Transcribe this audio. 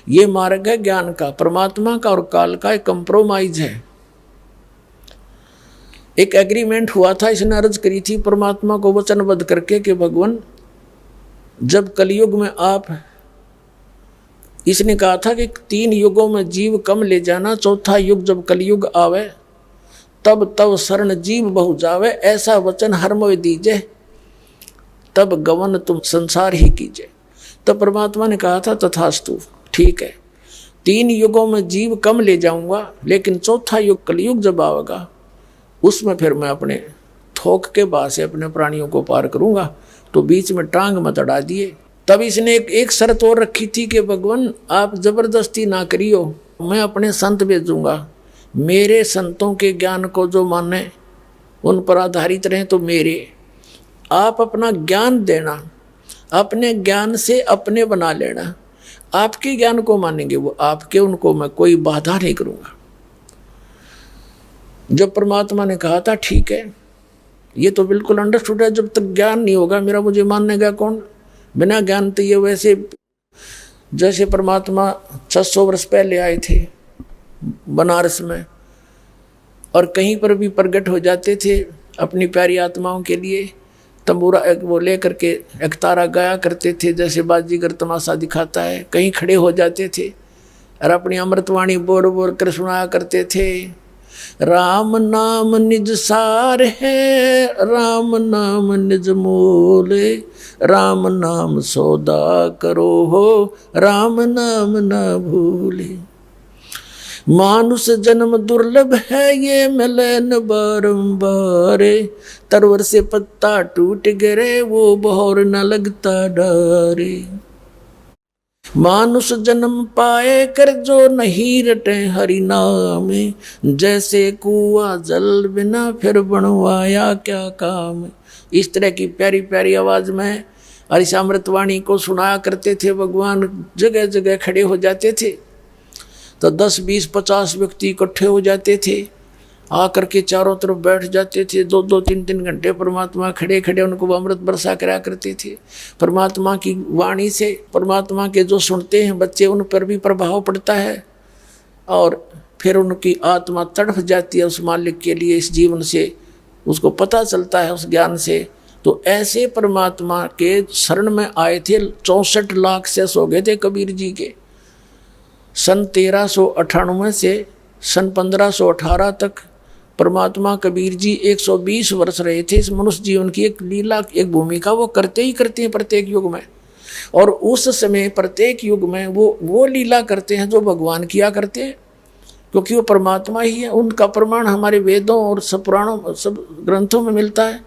ये मार्ग है ज्ञान का, परमात्मा का और काल का एक कंप्रोमाइज है। एक एग्रीमेंट हुआ था, इसने अर्ज करी थी परमात्मा को वचनबद्ध करके कि भगवान जब कलयुग में आप, इसने कहा था कि 3 युगों में जीव कम ले जाना, चौथा युग जब कलयुग आवे तब तब शरण जीव बहु जावे, ऐसा वचन हर मोय दीजे, तब गवन तुम संसार ही कीजिए। तब परमात्मा ने कहा था तथास्तु, ठीक है 3 युगों में जीव कम ले जाऊंगा, लेकिन चौथा युग कलयुग जब आवेगा उसमें फिर मैं अपने थोक के बाद से अपने प्राणियों को पार करूंगा, तो बीच में टांग मत अड़ा दिए। तब इसने एक शर्त और रखी थी कि भगवान आप जबरदस्ती ना करियो, मैं अपने संत भेजूंगा, मेरे संतों के ज्ञान को जो माने उन पर आधारित रहे, तो मेरे आप अपना ज्ञान देना, अपने ज्ञान से अपने बना लेना, आपके ज्ञान को मानेंगे वो आपके, उनको मैं कोई बाधा नहीं करूंगा। जब परमात्मा ने कहा था ठीक है, ये तो बिल्कुल अंडरस्टूड है, जब तक ज्ञान नहीं होगा मेरा मुझे मानेगा कौन, बिना ज्ञान तो ये वैसे जैसे परमात्मा 600 वर्ष पहले आए थे बनारस में और कहीं पर भी प्रकट हो जाते थे अपनी प्यारी आत्माओं के लिए, तंबूरा वो ले करके एक तारा गाया करते थे जैसे बाजीगर तमाशा दिखाता है, कहीं खड़े हो जाते थे और अपनी अमृतवाणी बोल बोल कर सुनाया करते थे, राम नाम निज सार है, राम नाम निज मोल, राम नाम सौदा करो हो, राम नाम ना भूले, मानुष जन्म दुर्लभ है ये मिले न बारंबार, तरवर से पत्ता टूट गिरे वो बहोर न लगता डारे, मानुष जन्म पाए कर जो नहीं रटे हरि नाम, जैसे कुआं जल बिना फिर बनवाया क्या काम। इस तरह की प्यारी प्यारी आवाज में हरिशामृतवाणी को सुनाया करते थे भगवान, जगह जगह खड़े हो जाते थे तो 10, 20, 50 व्यक्ति इकट्ठे हो जाते थे, आकर के चारों तरफ बैठ जाते थे, 2-2, 3-3 घंटे परमात्मा खड़े खड़े उनको अमृत बरसा करा करते थे। परमात्मा की वाणी से परमात्मा के जो सुनते हैं बच्चे उन पर भी प्रभाव पड़ता है और फिर उनकी आत्मा तड़फ जाती है उस मालिक के लिए, इस जीवन से उसको पता चलता है उस ज्ञान से। तो ऐसे परमात्मा के शरण में आए थे, 64 लाख से हो गए थे कबीर जी के। सन 1398 से सन 1518 तक परमात्मा कबीर जी 120 वर्ष रहे थे। इस मनुष्य जीवन की एक लीला, एक भूमिका वो करते ही करते हैं प्रत्येक युग में, और उस समय प्रत्येक युग में वो लीला करते हैं जो भगवान किया करते हैं, क्योंकि वो परमात्मा ही है। उनका प्रमाण हमारे वेदों और सब पुराणों सब ग्रंथों में मिलता है।